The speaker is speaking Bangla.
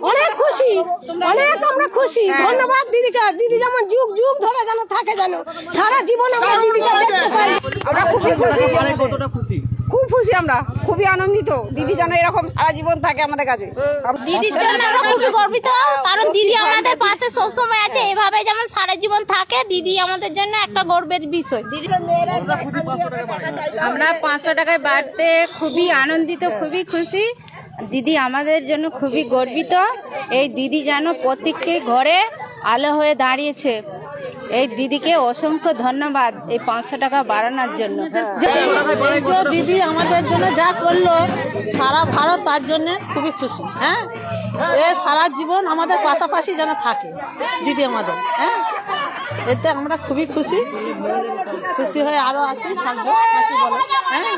অনেক খুশি, অনেক আমরা খুশি। ধন্যবাদ দিদিকে। দিদি যেমন যুগ যুগ ধরে যেন থাকে, যেন সারা জীবন আমরা দিদিকে দেখতে পাই। আমরা খুবই খুশি, খুব খুশি, আমরা খুবই আনন্দিত। দিদি যেন এরকম সারা জীবন থাকে আমাদের কাছে। দিদির জন্য আমরা খুবই গর্বিত, কারণ দিদি আমাদের পাশে সব সময় আছে। এভাবে যেমন সারা জীবন থাকে, দিদি আমাদের জন্য একটা গর্বের বিষয়। আমরা 500 টাকায় বাড়তে খুবই আনন্দিত, খুবই খুশি। দিদি আমাদের জন্য খুবই গর্বিত। এই দিদি যেন প্রত্যেককে ঘরে আলো হয়ে দাঁড়িয়েছে। এই দিদিকে অসংখ্য ধন্যবাদ এই 500 টাকা বাড়ানোর জন্য। এই যে দিদি আমাদের জন্য যা করলো সারা ভারত, তার জন্য খুবই খুশি। হ্যাঁ, এ সারা জীবন আমাদের পাশাপাশি যেন থাকে দিদি আমাদের। হ্যাঁ, এতে আমরা খুবই খুশি, খুশি হয়ে আরো আছি, থাকবো নাকি বলো। হ্যাঁ।